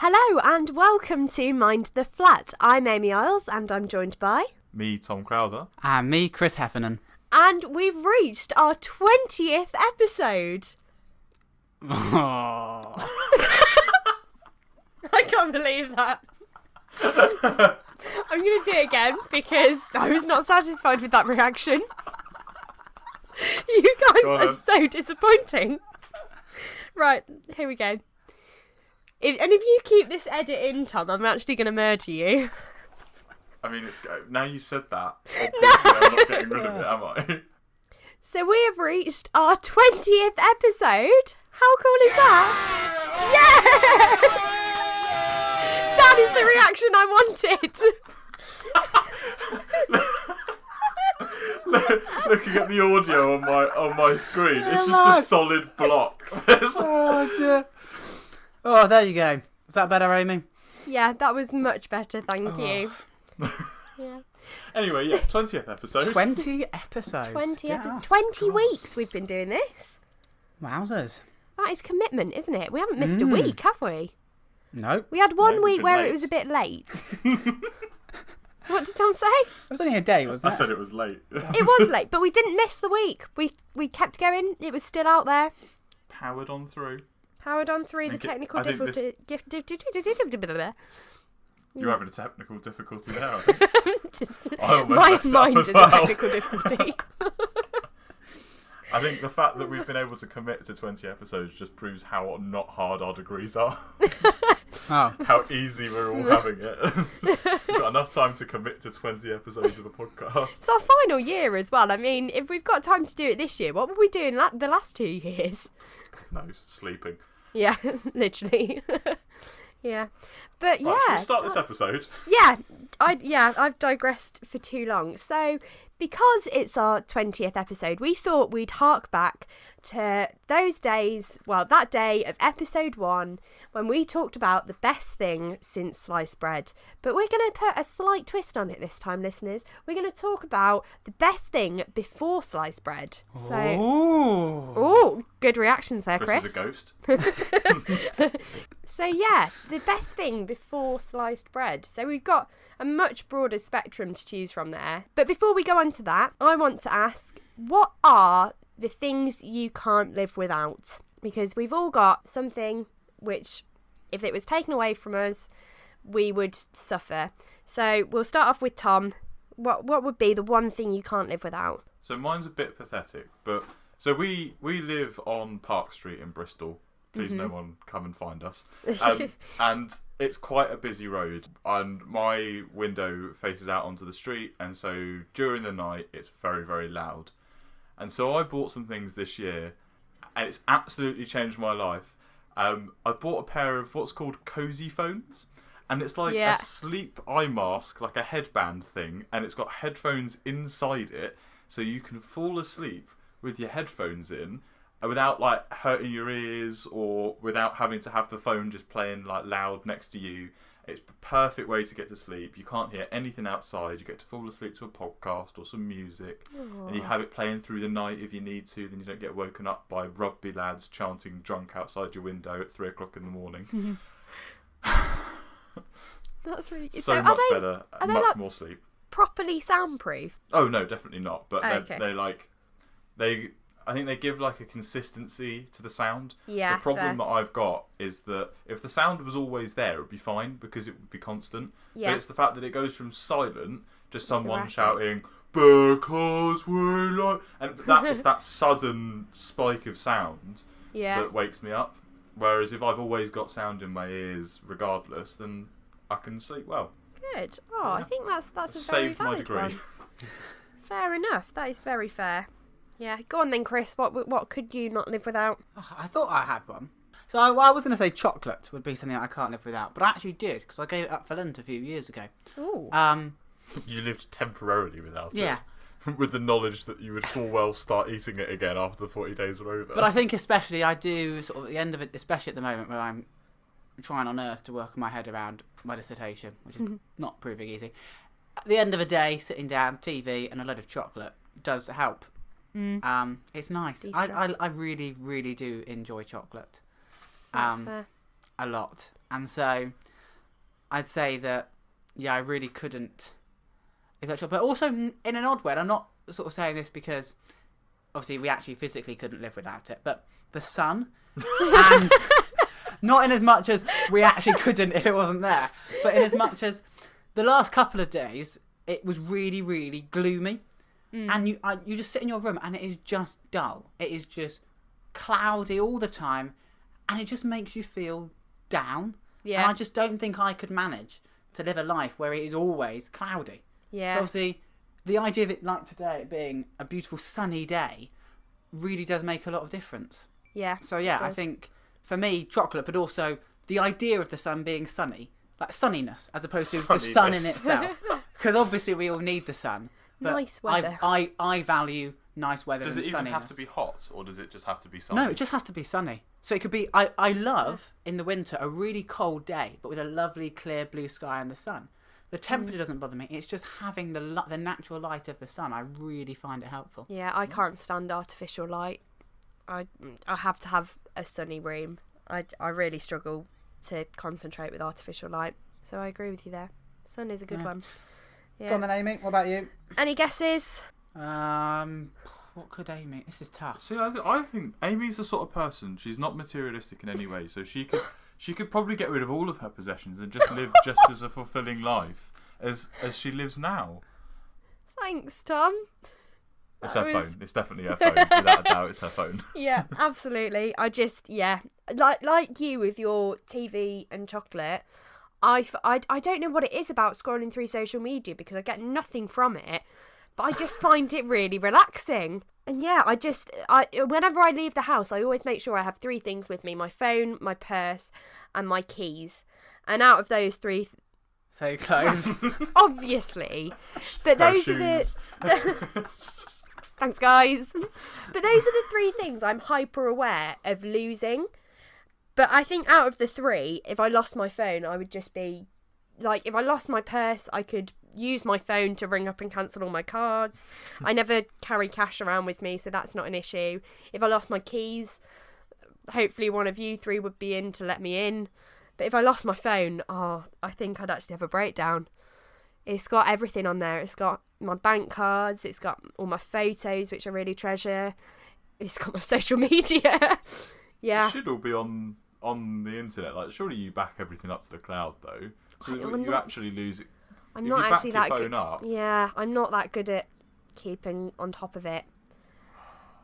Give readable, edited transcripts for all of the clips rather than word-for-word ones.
Hello and welcome to Mind the Flat. I'm Amy Isles and I'm joined by... Me, Tom Crowther. And me, Chris Heffernan. And we've reached our 20th episode. Oh. I can't believe that. I'm going to do it again because I was not satisfied with that reaction. You guys are so disappointing. Right, here we go. If you keep this edit in, Tom, I'm actually going to murder you. I mean, now you said that. Obviously, I'm not getting rid of it, am I? So we have reached our 20th episode. How cool is that? Yeah! That is the reaction I wanted. Looking at the audio on my screen, it's just a solid block. Oh, dear. Oh, there you go. Is that better, Amy? Yeah, that was much better, thank you. Yeah. Anyway, 20th episode. 20 episodes. 20 Yes, episodes. 20 gosh. weeks we've been doing this. Wowzers. That is commitment, isn't it? We haven't missed a week, have we? No. We had one No, we've week been where late. it was a bit late. What did Tom say? It was only a day, wasn't I it? said it was late. It was late, but we didn't miss the week. We kept going. It was still out there. Powered on through. Powered on through the technical difficulty. You're having a technical difficulty there, I think. Just, I almost my messed up mind as is well. a technical difficulty. I think the fact that we've been able to commit to 20 episodes just proves how not hard our degrees are. Oh. How easy we're all having it. We've got enough time to commit to 20 episodes of a podcast. It's our final year as well. I mean, if we've got time to do it this year, what were we doing the last 2 years? No, sleeping. Yeah, literally. Yeah. But yeah. Right, should we start this episode? Yeah, I've digressed for too long. So, because it's our 20th episode, we thought we'd hark back to those days, well, that day of episode 1, when we talked about the best thing since sliced bread. But we're going to put a slight twist on it this time, listeners. We're going to talk about the best thing before sliced bread. So, Ooh. good reactions there, Chris. Chris is a ghost. So yeah, the best thing before sliced bread. So we've got a much broader spectrum to choose from there. But before we go on to that, I want to ask, what are the things you can't live without? Because we've all got something which, if it was taken away from us, we would suffer. So we'll start off with Tom. What would be the one thing you can't live without? So mine's a bit pathetic, but so we live on Park Street in Bristol. Please no one come and find us. And it's quite a busy road, and my window faces out onto the street, and so during the night it's very, very loud. And so I bought some things this year, and it's absolutely changed my life. I bought a pair of what's called cozy phones, and it's like a sleep eye mask, like a headband thing, and it's got headphones inside it, so you can fall asleep with your headphones in, without like hurting your ears or without having to have the phone just playing like loud next to you. It's the perfect way to get to sleep. You can't hear anything outside. You get to fall asleep to a podcast or some music. Aww. And you have it playing through the night if you need to. Then you don't get woken up by rugby lads chanting drunk outside your window at 3 o'clock in the morning. That's really so much better. Much like more sleep. Properly soundproof? Oh no, definitely not. But Okay. I think they give like a consistency to the sound. Yeah, the problem fair. that I've got is that if the sound was always there, it would be fine because it would be constant. Yeah. But it's the fact that it goes from silent to someone erratic. shouting, "Because we like," and it's that sudden spike of sound that wakes me up. Whereas if I've always got sound in my ears, regardless, then I can sleep well. Good. Oh, I think that's a very Saved my valid degree. one. Fair enough. That is very fair. Yeah, go on then, Chris. What could you not live without? Oh, I thought I had one. So I was going to say chocolate would be something that I can't live without, but I actually did, because I gave it up for Lent a few years ago. Ooh. You lived temporarily without it. Yeah. With the knowledge that you would full well start eating it again after the 40 days were over. But I think especially I do sort of at the end of it, especially at the moment where I'm trying on earth to work my head around my dissertation, which is not proving easy. At the end of a day, sitting down, TV and a load of chocolate does help. It's nice. I really, really do enjoy chocolate. That's fair. A lot. And so I'd say that, yeah, I really couldn't live that job. But also, in an odd way, and I'm not sort of saying this because obviously we actually physically couldn't live without it, but the sun, and not in as much as we actually couldn't if it wasn't there, but in as much as the last couple of days, it was really, really gloomy. And you just sit in your room and it is just dull. It is just cloudy all the time, and it just makes you feel down. Yeah. And I just don't think I could manage to live a life where it is always cloudy. Yeah. So obviously, the idea of it like today it being a beautiful sunny day really does make a lot of difference. Yeah. So yeah, I think for me, chocolate, but also the idea of the sun being sunny, like sunniness, as opposed to the sun in itself. Because obviously we all need the sun. But Nice weather. I value nice weather Does and it even sunniness. have to be hot, or does it just have to be sunny? No, it just has to be sunny. So it could be. I love in the winter a really cold day, but with a lovely clear blue sky and the sun. The temperature doesn't bother me. It's just having the natural light of the sun. I really find it helpful. Yeah, I can't stand artificial light. I have to have a sunny room. I really struggle to concentrate with artificial light. So I agree with you there. Sun is a good one. Yeah. Go on then, Amy. What about you? Any guesses? What could Amy? This is tough. See, I think Amy's the sort of person. She's not materialistic in any way, so she could probably get rid of all of her possessions and just live just as a fulfilling life as she lives now. Thanks, Tom. It's her phone. It's definitely her phone. Without a doubt, it's her phone. Yeah, absolutely. I just, like you with your TV and chocolate, I don't know what it is about scrolling through social media because I get nothing from it, but I just find it really relaxing. And yeah, whenever I leave the house, I always make sure I have 3 things with me: my phone, my purse, and my keys. And out of those 3, So close. obviously, but those are the thanks, guys. But those are the 3 things I'm hyper aware of losing. But I think out of the 3, if I lost my phone, I would just be like, if I lost my purse, I could use my phone to ring up and cancel all my cards. I never carry cash around with me, so that's not an issue. If I lost my keys, hopefully one of you 3 would be in to let me in. But if I lost my phone, I think I'd actually have a breakdown. It's got everything on there. It's got my bank cards. It's got all my photos, which I really treasure. It's got my social media. Yeah. It should all be on the internet. Like, surely you back everything up to the cloud, though, so that you actually lose it. I'm if not you actually back that your good. phone up, Yeah, I'm not that good at keeping on top of it.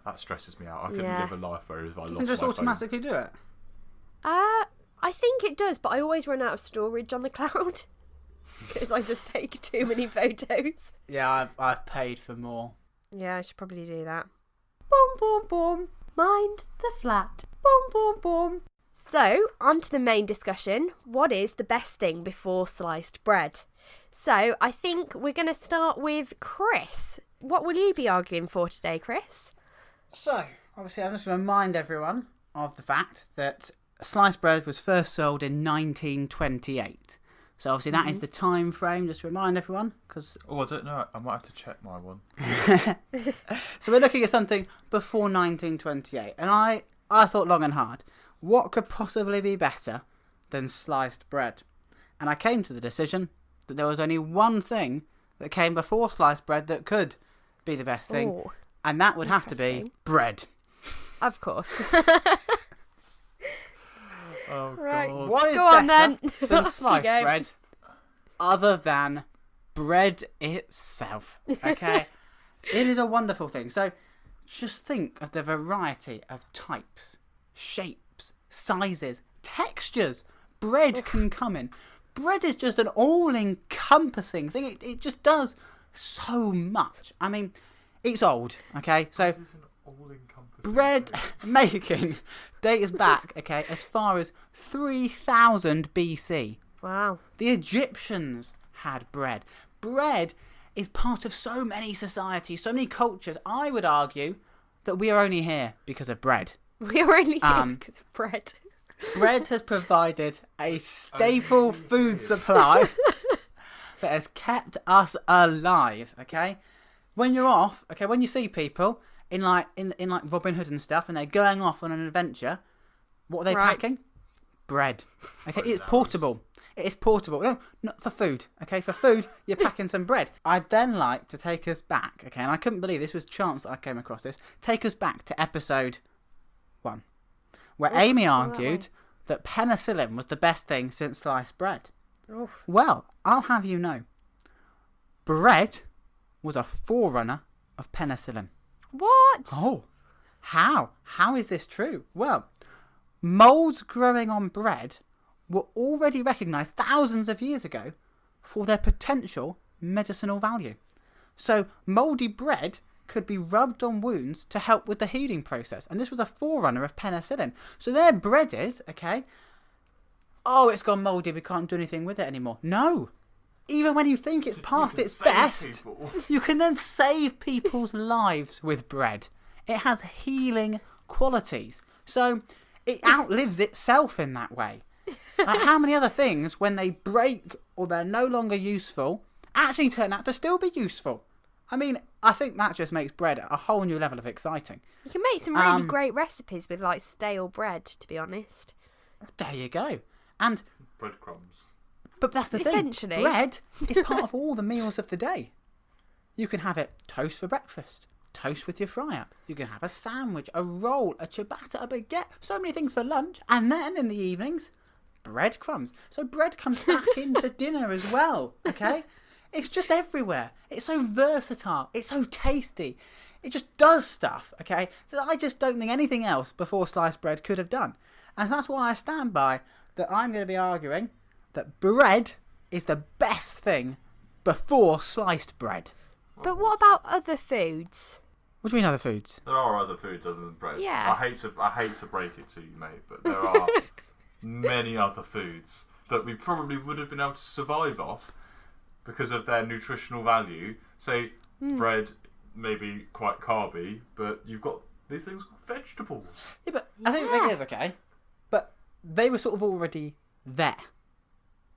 that stresses me out. I couldn't live a life where if I lost Doesn't it just my automatically do it? I think it does, but I always run out of storage on the cloud because I just take too many photos. Yeah, I've paid for more. Yeah, I should probably do that. Boom, boom, boom. Mind the flat. Boom, boom, boom. So, on to the main discussion. What is the best thing before sliced bread? So, I think we're going to start with Chris. What will you be arguing for today, Chris? So, obviously, I just remind everyone of the fact that sliced bread was first sold in 1928. So, obviously, that is the time frame, just to remind everyone. Cause... Oh, I don't know. I might have to check my one. So, we're looking at something before 1928. And I thought long and hard, what could possibly be better than sliced bread? And I came to the decision that there was only one thing that came before sliced bread that could be the best thing. Ooh, and that would have to be bread. of course. Oh, Right. God. What is Go on, better then. than Off you sliced go. bread other than bread itself? Okay? It is a wonderful thing. So just think of the variety of types, shapes, sizes, textures bread can come in. Bread is just an all-encompassing thing. It just does so much. I mean, it's old, okay? So It is an all-encompassing bread thing. making dates back, okay, as far as 3000 BC. Wow. The Egyptians had bread. Bread is part of so many societies, so many cultures. I would argue that we are only here because of bread. We are only here because of bread. Bread has provided a staple food supply that has kept us alive, okay? When you're off, okay, when you see people in like Robin Hood and stuff and they're going off on an adventure, what are they Right. packing? bread. Okay, Bread it's and portable. It is portable. No, not for food. Okay, for food, you're packing some bread. I'd then like to take us back. Okay, and I couldn't believe this was chance that I came across this. Take us back to episode 1, where Amy argued that penicillin was the best thing since sliced bread. Oh. Well, I'll have you know, bread was a forerunner of penicillin. What? Oh, how? How is this true? Well, moulds growing on bread were already recognised thousands of years ago for their potential medicinal value. So, mouldy bread could be rubbed on wounds to help with the healing process. And this was a forerunner of penicillin. So their bread is, okay, oh, it's gone mouldy, we can't do anything with it anymore. No. Even when you think it's past its best, you can then save people's lives with bread. It has healing qualities. So it outlives itself in that way. Like how many other things, when they break or they're no longer useful, actually turn out to still be useful? I mean, I think that just makes bread a whole new level of exciting. You can make some really great recipes with like stale bread, to be honest. There you go. And breadcrumbs. But that's the thing. Essentially. Bread is part of all the meals of the day. You can have it toast for breakfast, toast with your fry-up. You can have a sandwich, a roll, a ciabatta, a baguette. So many things for lunch. And then in the evenings, breadcrumbs. So bread comes back into dinner as well, okay? It's just everywhere. It's so versatile. It's so tasty. It just does stuff, okay, that I just don't think anything else before sliced bread could have done. And that's why I stand by that I'm going to be arguing that bread is the best thing before sliced bread. But what about other foods? What do you mean other foods? There are other foods other than bread. Yeah. I hate to break it to you, mate, but there are many other foods that we probably would have been able to survive off because of their nutritional value. Say, bread may be quite carby, but you've got these things called vegetables. Yeah, but I think the thing is, okay, but they were sort of already there.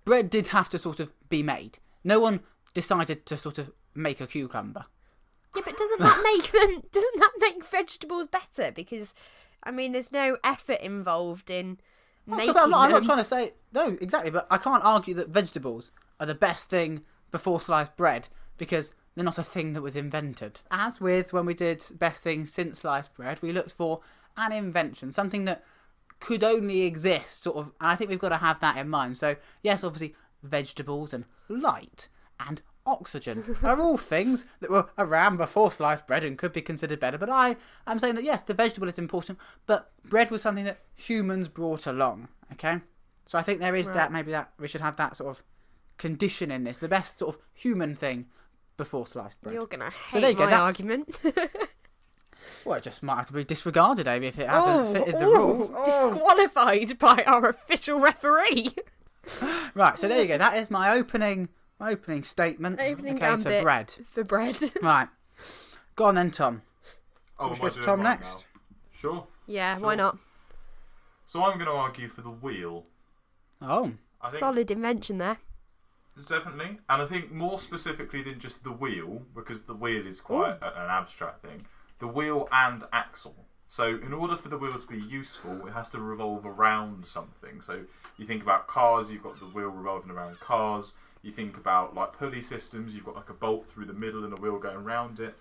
Bread did have to sort of be made. No one decided to sort of make a cucumber. Yeah, but doesn't that make vegetables better? Because, I mean, there's no effort involved in making I'm not them. trying to say... No, exactly, but I can't argue that vegetables are the best thing before sliced bread because they're not a thing that was invented. As with when we did best thing since sliced bread, we looked for an invention, something that could only exist, sort of, and I think we've got to have that in mind. So, yes, obviously, vegetables and light and oxygen are all things that were around before sliced bread and could be considered better. But I'm saying that, yes, the vegetable is important, but bread was something that humans brought along, okay? So I think there is that, maybe that we should have that sort of condition in this, the best sort of human thing before sliced bread. You're going to hate So there you go, my argument. Well, it just might have to be disregarded, Amy, if it hasn't fitted the rules. Disqualified by our official referee. Right, so there you go. That is my opening statement. Opening okay, for gambit. bread. For bread. Right. Go on then, Tom. Oh, Should we am go I to doing Tom mine next? now? Sure. Yeah, Sure. why not? So I'm going to argue for the wheel. Oh. I think Solid invention there. definitely, and I think more specifically than just the wheel, because the wheel is quite an abstract thing. The wheel and axle. So in order for the wheel to be useful, it has to revolve around something. So you think about cars, you've got the wheel revolving around cars. You think about like pulley systems, you've got like a bolt through the middle and a wheel going around it.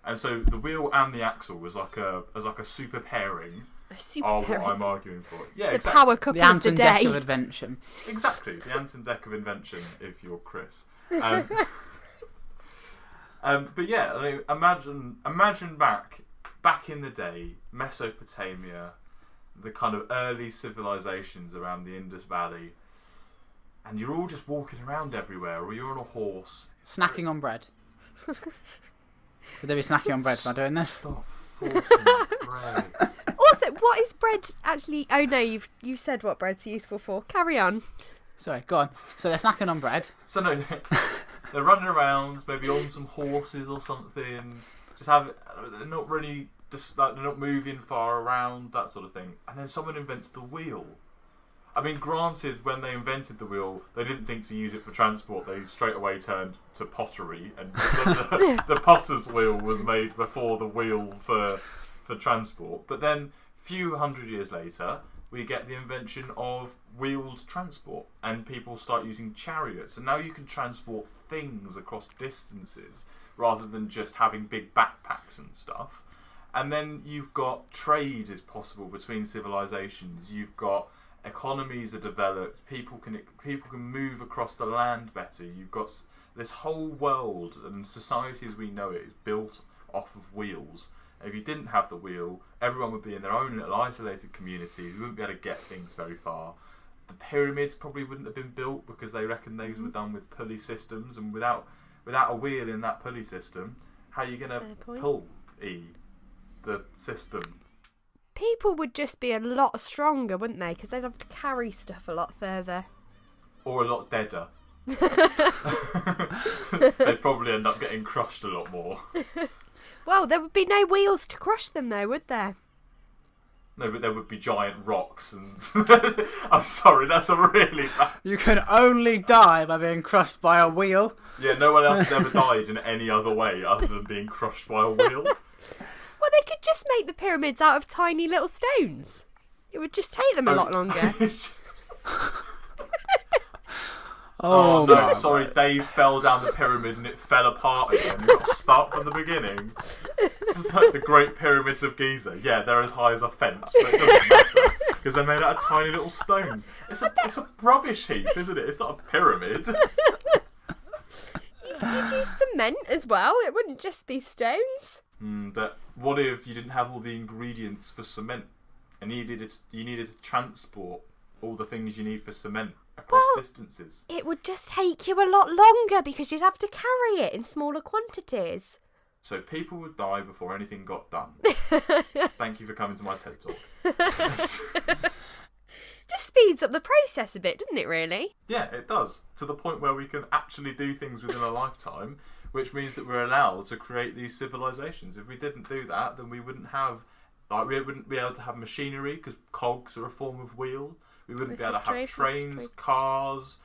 And so the wheel and the axle was like a super pairing A super of pairing. what I'm arguing for. Yeah, The exactly. power couple The of the Anton Deck day. of invention. Exactly, the Anton Deck of invention, if you're Chris. But yeah, I mean, imagine back in the day, Mesopotamia, the kind of early civilizations around the Indus Valley, and you're all just walking around everywhere, or you're on a horse. Snacking on bread. Would they be snacking on bread by doing this? Stop forcing bread. Also, what is bread actually? Oh no, you've said what bread's useful for. Carry on. Sorry, go on. So they're snacking on bread. So no, they're running around, maybe on some horses or something. They're not really they're not moving far around, that sort of thing. And then someone invents the wheel. I mean, granted, when they invented the wheel, they didn't think to use it for transport. They straight away turned to pottery, and the potter's wheel was made before the wheel for transport. But then, a few hundred years later, we get the invention of wheeled transport, and people start using chariots, and now you can transport things across distances rather than just having big backpacks and stuff. And then you've got trade is possible between civilizations. You've got economies are developed. People can move across the land better. You've got this whole world, and society as we know it is built off of wheels. If you didn't have the wheel, everyone would be in their own little isolated community. You wouldn't be able to get things very far. The pyramids probably wouldn't have been built because they reckon those were done with pulley systems, and without a wheel in that pulley system, how are you going to pull the system? People would just be a lot stronger, wouldn't they? Because they'd have to carry stuff a lot further. Or a lot deader. They'd probably end up getting crushed a lot more. Well, there would be no wheels to crush them, though, would there? No, but there would be giant rocks and... I'm sorry, that's a really bad... You can only die by being crushed by a wheel. Yeah, no one else has ever died in any other way other than being crushed by a wheel. Well, they could just make the pyramids out of tiny little stones. It would just take them a lot longer. Oh no, sorry, Dave fell down the pyramid and it fell apart again. You've got to start from the beginning. It's like the Great Pyramids of Giza. Yeah, they're as high as a fence, but it doesn't matter because they're made out of tiny little stones. It's a rubbish heap, isn't it? It's not a pyramid. You'd use cement as well. It wouldn't just be stones. But what if you didn't have all the ingredients for cement, and you needed to transport all the things you need for cement across distances? It would just take you a lot longer because you'd have to carry it in smaller quantities. So people would die before anything got done. Thank you for coming to my TED Talk. Just speeds up the process a bit, doesn't it, really? Yeah, it does. To the point where we can actually do things within a lifetime, which means that we're allowed to create these civilizations. If we didn't do that, then we wouldn't be able to have machinery, because cogs are a form of wheel. We wouldn't be able to have trains, cars,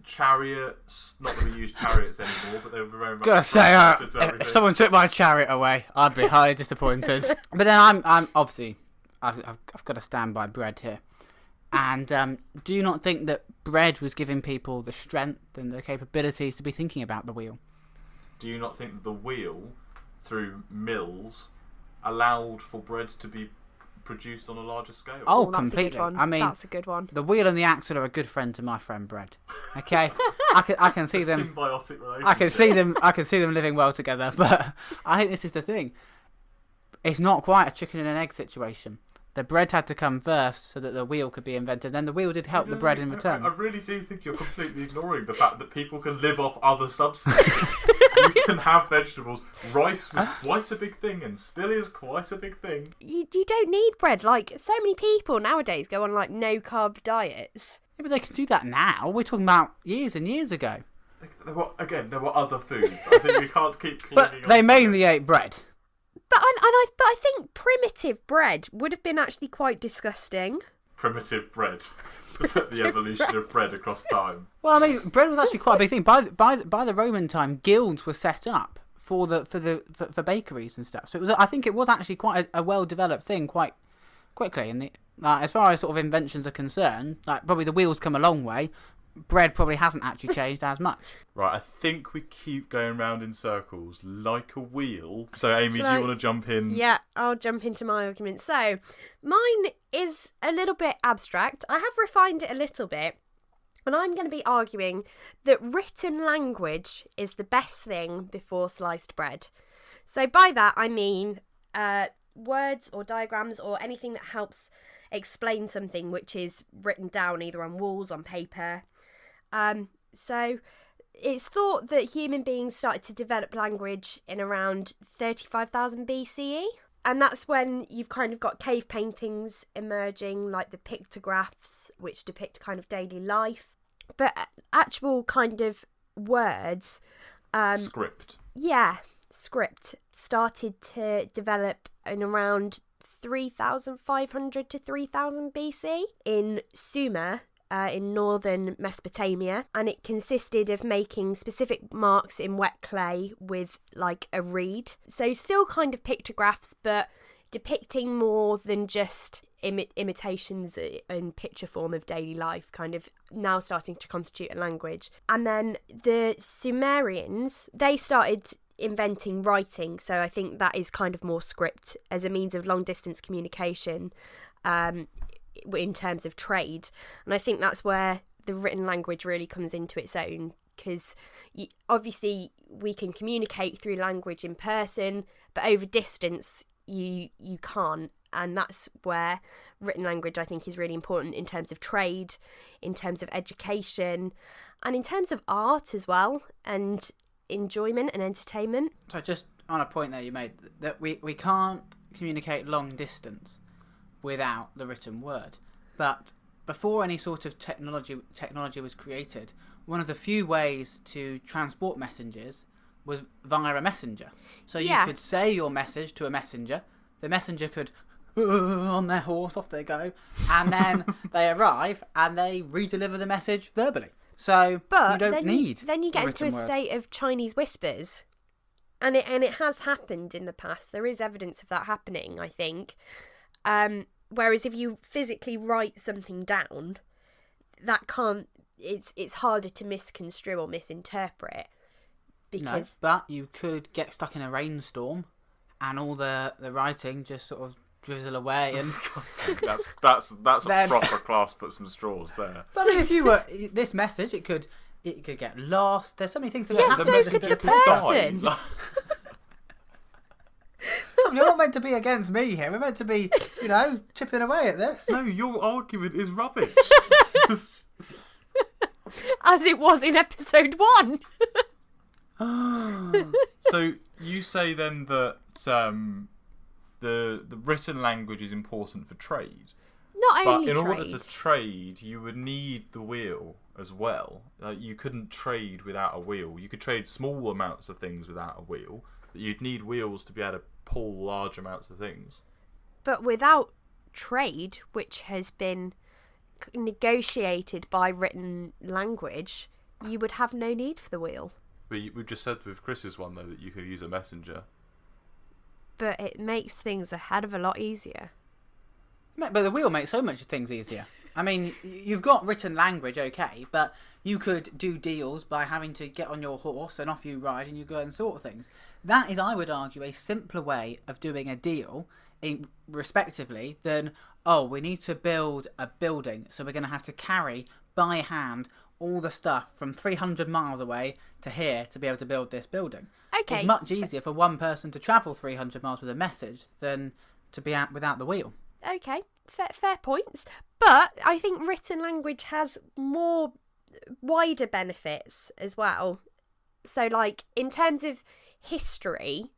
chariots. Not that we use chariots anymore, but they were very much... Gotta say, if someone took my chariot away, I'd be highly disappointed. But then I'm obviously, I've got to stand by bread here. And do you not think that bread was giving people the strength and the capabilities to be thinking about the wheel? Do you not think that the wheel, through mills, allowed for bread to be produced on a larger scale? Oh, that's completely. A good one. I mean, that's a good one. The wheel and the axle are a good friend to my friend bread. Okay, I can see them. Symbiotic relationship. I can see them living well together. But I think this is the thing. It's not quite a chicken and an egg situation. The bread had to come first so that the wheel could be invented. Then the wheel did help the bread in return. I really do think you're completely ignoring the fact that people can live off other substances. You can have vegetables. Rice was quite a big thing and still is quite a big thing. You don't need bread. Like, so many people nowadays go on, like, no-carb diets. Yeah, but they can do that now. We're talking about years and years ago. There were other foods. I think we can't keep clinging But they mainly ate bread. But I think primitive bread would have been actually quite disgusting. Primitive bread. Was that the evolution of bread across time? Well, I mean, bread was actually quite a big thing. By the Roman time, guilds were set up for bakeries and stuff. So I think it was actually quite a well developed thing quite quickly. And as far as sort of inventions are concerned, like probably the wheels come a long way. Bread probably hasn't actually changed as much. Right, I think we keep going round in circles like a wheel. So, Amy, do you want to jump in? Yeah, I'll jump into my argument. So, mine is a little bit abstract. I have refined it a little bit. And I'm going to be arguing that written language is the best thing before sliced bread. So, by that, I mean words or diagrams or anything that helps explain something which is written down either on walls, on paper. So it's thought that human beings started to develop language in around 35,000 BCE. And that's when you've kind of got cave paintings emerging, like the pictographs, which depict kind of daily life. But actual kind of words... script. Yeah, script started to develop in around 3,500 to 3,000 BC in Sumer, in northern Mesopotamia, and it consisted of making specific marks in wet clay with like a reed. So still kind of pictographs, but depicting more than just imitations in picture form of daily life, kind of now starting to constitute a language. And then the Sumerians, they started inventing writing, so I think that is kind of more script as a means of long distance communication in terms of trade. And I think that's where the written language really comes into its own, because obviously we can communicate through language in person, but over distance you can't. And that's where written language, I think, is really important in terms of trade, in terms of education, and in terms of art as well, and enjoyment and entertainment. So just on a point there you made, that we can't communicate long distance without the written word. But before any sort of technology was created, one of the few ways to transport messages was via a messenger. So you could say your message to a messenger, the messenger could on their horse, off they go, and then they arrive and they redeliver the message verbally. So but you don't need then you get into a word. state of Chinese whispers, and it has happened in the past. There is evidence of that happening, I think. Whereas if you physically write something down, that can't. It's harder to misconstrue or misinterpret. Because but you could get stuck in a rainstorm, and all the writing just sort of drizzle away, and that's a proper class. Put some straws there. But if you were this message, it could get lost. There's so many things that yeah, happen. so could the person. Tom, you're not meant to be against me here. We're meant to be, chipping away at this. No, your argument is rubbish. As it was in episode 1. So you say then that the written language is important for trade. Not only but in trade. order to trade, you would need the wheel as well. You couldn't trade without a wheel. You could trade small amounts of things without a wheel, but you'd need wheels to be able to pull large amounts of things. But without trade, which has been negotiated by written language, you would have no need for the wheel. But we've just said with Chris's one, though, that you could use a messenger. But it makes things a hell of a lot easier. But the wheel makes so much things easier. I mean, you've got written language, okay, but you could do deals by having to get on your horse and off you ride and you go and sort things. That is, I would argue, a simpler way of doing a deal, respectively, than, we need to build a building, so we're going to have to carry by hand all the stuff from 300 miles away to here to be able to build this building. Okay. It's much easier for one person to travel 300 miles with a message than to be out without the wheel. Okay, fair points. But I think written language has more wider benefits as well. So, like, in terms of history,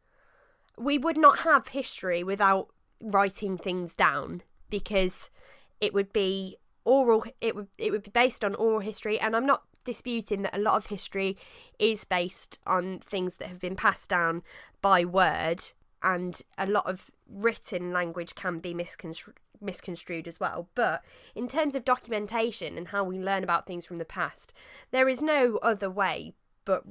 we would not have history without writing things down, because it would be oral. It would be based on oral history, and I'm not disputing that a lot of history is based on things that have been passed down by word, and a lot of written language can be misconstrued as well. But in terms of documentation and how we learn about things from the past, there is no other way but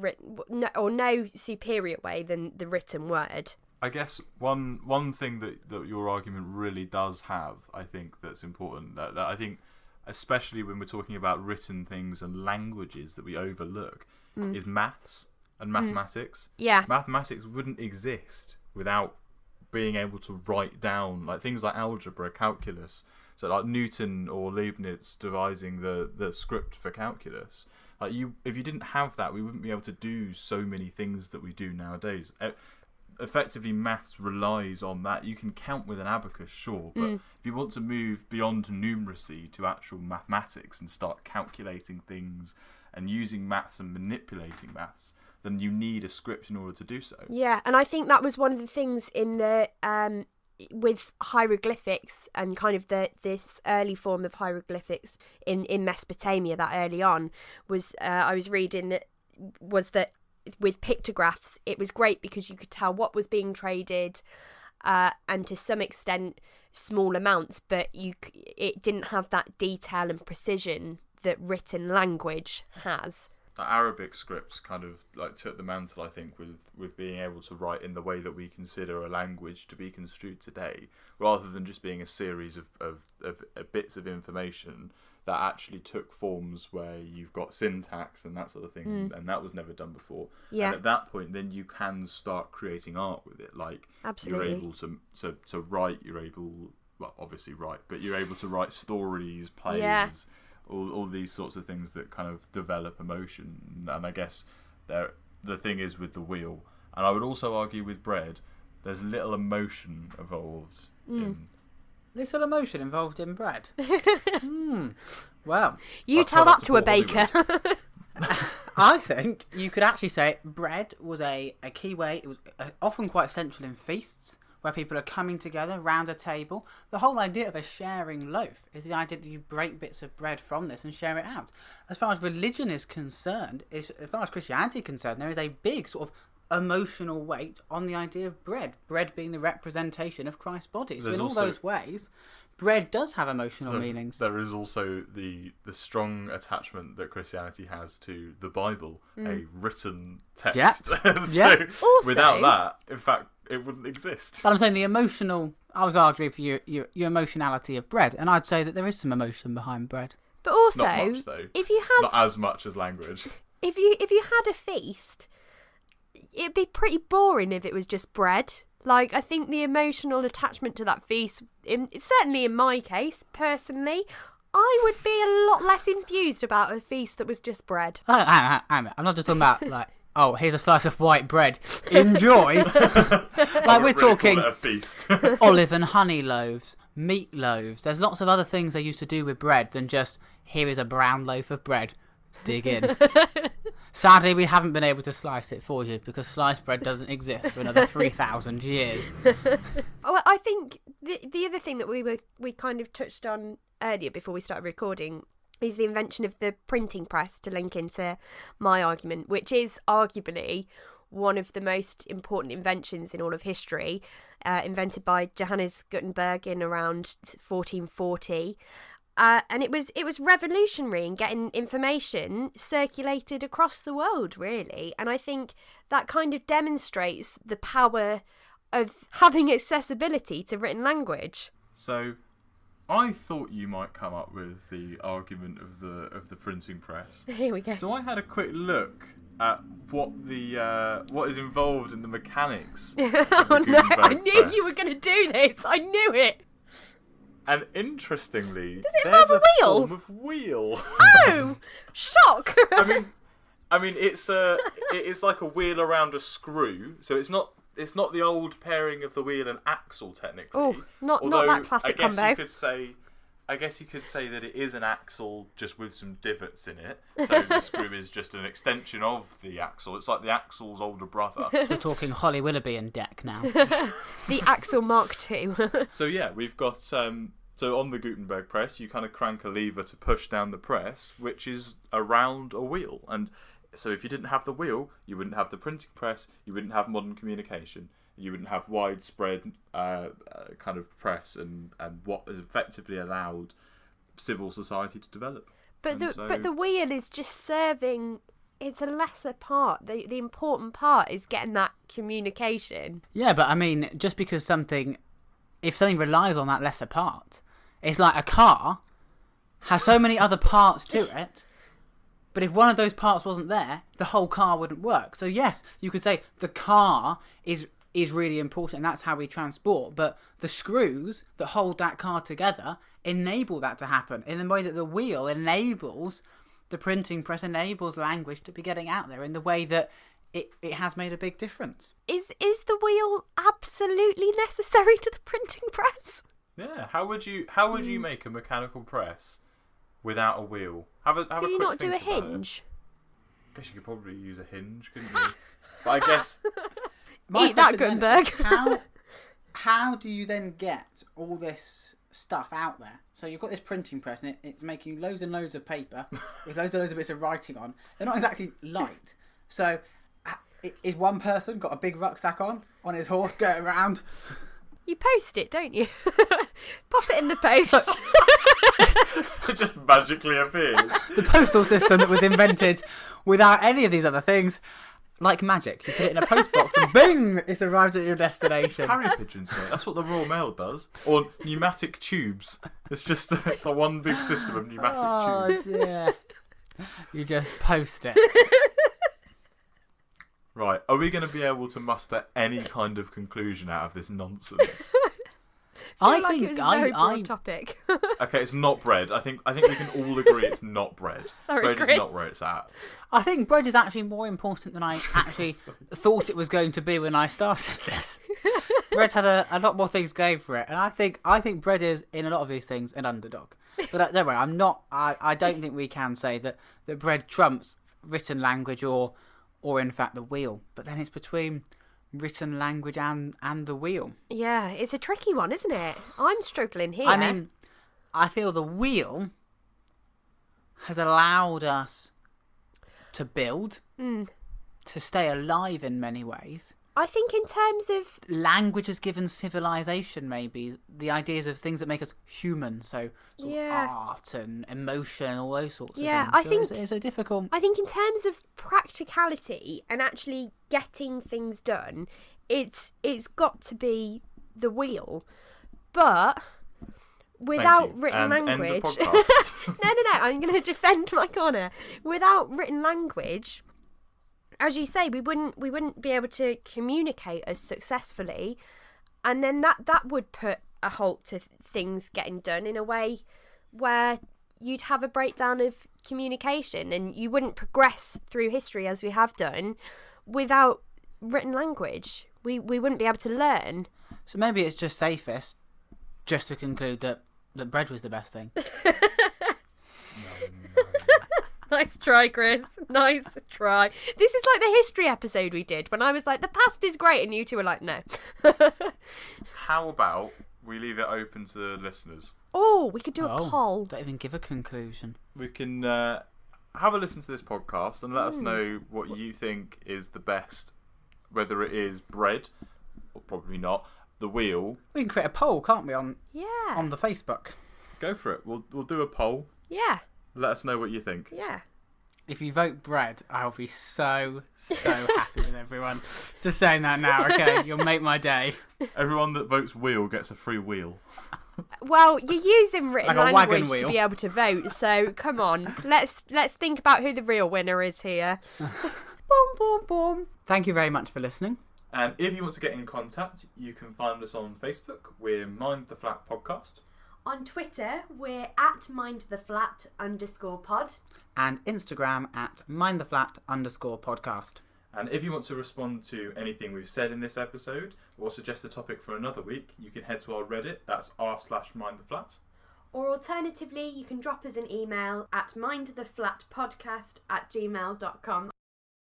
no superior way than the written word. I guess one thing that your argument really does have, I think, that's important, that I think, especially when we're talking about written things and languages that we overlook, is maths and mathematics. Yeah. Mathematics wouldn't exist without being able to write down, like, things like algebra, calculus. So like Newton or Leibniz devising the script for calculus. Like, if you didn't have that, we wouldn't be able to do so many things that we do nowadays. Effectively, maths relies on that. You can count with an abacus, sure, but if you want to move beyond numeracy to actual mathematics and start calculating things and using maths and manipulating maths, then you need a script in order to do so. Yeah, and I think that was one of the things in the with hieroglyphics and kind of this early form of hieroglyphics in Mesopotamia, that early on was I was reading that with pictographs, it was great because you could tell what was being traded, and to some extent small amounts, but it didn't have that detail and precision that written language has. Arabic scripts kind of like took the mantle, I think, with being able to write in the way that we consider a language to be construed today, rather than just being a series of bits of information that actually took forms where you've got syntax and that sort of thing, and that was never done before. Yeah. And at that point, then you can start creating art with it. Like, Absolutely. you're able to write, well, obviously write, but you're able to write stories, plays, Yeah. all these sorts of things that kind of develop emotion. And I guess the thing is with the wheel, and I would also argue with bread, there's little emotion involved in. Little emotion involved in bread. Well, You I'll tell tell that to a that to Paul baker. I think you could actually say bread was a key way. It was often quite central in feasts where people are coming together round a table. The whole idea of a sharing loaf is the idea that you break bits of bread from this and share it out. As far as religion is concerned, as far as Christianity is concerned, there is a big sort of emotional weight on the idea of bread. Bread being the representation of Christ's body. So There's in all also- those ways, bread does have emotional So meanings. there is also the strong attachment that Christianity has to the Bible, a written text. Yeah. So Yeah. Also- without that, in fact, it wouldn't exist. But I'm saying the emotional. I was arguing for your emotionality of bread, and I'd say that there is some emotion behind bread. But also, Not much, though. if you had Not as much as language. if you had a feast, it'd be pretty boring if it was just bread. Like, I think the emotional attachment to that feast, certainly in my case, personally, I would be a lot less enthused about a feast that was just bread. I'm not just talking about like, oh, here's a slice of white bread. Enjoy. Like, we're talking Call it a feast. olive and honey loaves, meat loaves. There's lots of other things they used to do with bread than just, here is a brown loaf of bread. Dig in. Sadly, we haven't been able to slice it for you because sliced bread doesn't exist for another 3,000 years. Oh, I think the other thing that we kind of touched on earlier before we started recording is the invention of the printing press, to link into my argument, which is arguably one of the most important inventions in all of history, invented by Johannes Gutenberg in around 1440. And it was revolutionary in getting information circulated across the world, really. And I think that kind of demonstrates the power of having accessibility to written language. So, I thought you might come up with the argument of the printing press. Here we go. So I had a quick look at what is involved in the mechanics. Of the Oh no, I Gutenberg knew press. you were going to do this. I knew it. And interestingly, it there's involve a a wheel? form of wheel. Oh, shock. I mean, it is like a wheel around a screw. So it's not the old pairing of the wheel and axle technically. Oh, not Although, that classic I guess combo. you could say that it is an axle just with some divots in it. So the screw is just an extension of the axle. It's like the axle's older brother. We're talking Holly Willoughby and deck now. The Axel Mark II. So yeah, we've got so on the Gutenberg press, you kind of crank a lever to push down the press, which is around a wheel. And so if you didn't have the wheel, you wouldn't have the printing press, you wouldn't have modern communication, you wouldn't have widespread kind of press and what has effectively allowed civil society to develop. But And the wheel is just serving. It's a lesser part. The important part is getting that communication. Yeah, but I mean, just because if something relies on that lesser part, it's like a car has so many other parts to it, but if one of those parts wasn't there, the whole car wouldn't work. So yes, you could say the car is really important and that's how we transport, but the screws that hold that car together enable that to happen in the way that the wheel enables the printing press, enables language to be getting out there in the way that it has made a big difference. Is the wheel absolutely necessary to the printing press? yeah, how would you make a mechanical press without a wheel? Have a Can you quick not do a think about it. hinge? I guess you could probably use a hinge, couldn't you? But I guess My Eat that, question then is, Gutenberg. how do you then get all this stuff out there? So you've got this printing press and it's making loads and loads of paper with loads and loads of bits of writing on. They're not exactly light. So is one person got a big rucksack on his horse going around? You post it, don't you? Pop it in the post. it just magically appears. The postal system that was invented without any of these other things. Like magic, you put it in a post box and bing, it's arrived at your destination. Carrier pigeons, mate. That's what the Royal Mail does. Or pneumatic tubes. It's just it's a one big system of pneumatic tubes. Yeah. You just post it. Right, are we going to be able to muster any kind of conclusion out of this nonsense? I feel like it was a very broad topic. Okay, it's not bread. I think we can all agree it's not bread. Sorry, bread Chris. is not where it's at. I think bread is actually more important than I actually thought it was going to be when I started this. Bread had a lot more things going for it, and I think bread is, in a lot of these things, an underdog. But don't worry, I don't think we can say that bread trumps written language or in fact the wheel. But then it's between written language and the wheel. Yeah, it's a tricky one, isn't it? I'm struggling here. I mean, I feel the wheel has allowed us to build, to stay alive in many ways. I think in terms of... Language has given civilization, maybe, the ideas of things that make us human, so sort of art and emotion, all those sorts of things. I think it's a difficult... I think in terms of practicality and actually getting things done, it's got to be the wheel. But without written language... End the podcast. No, I'm going to defend my corner. Without written language... As you say, we wouldn't be able to communicate as successfully, and then that would put a halt to things getting done in a way where you'd have a breakdown of communication, and you wouldn't progress through history as we have done without written language. We wouldn't be able to learn. So maybe it's just safest just to conclude that bread was the best thing. Nice try, Chris. Nice try. This is like the history episode we did when I was like, the past is great, and you two were like, no. How about we leave it open to listeners? Oh, we could do a poll. Don't even give a conclusion. We can have a listen to this podcast and let us know what you think is the best, whether it is bread, or probably not, the wheel. We can create a poll, can't we, on the Facebook? Go for it. We'll do a poll. Yeah. Let us know what you think. Yeah. If you vote bread, I'll be so happy with everyone. Just saying that now, okay? You'll make my day. Everyone that votes wheel gets a free wheel. Well, you're using written Like a wagon language wheel. to be able to vote, so come on. Let's think about who the real winner is here. Boom, boom, boom. Thank you very much for listening. And if you want to get in contact, you can find us on Facebook. We're Mind the Flat Podcast. On Twitter, we're at mindtheflat_pod. And Instagram at mindtheflat_podcast. And if you want to respond to anything we've said in this episode or suggest a topic for another week, you can head to our Reddit. That's r/mindtheflat. Or alternatively, you can drop us an email at mindtheflatpodcast@gmail.com.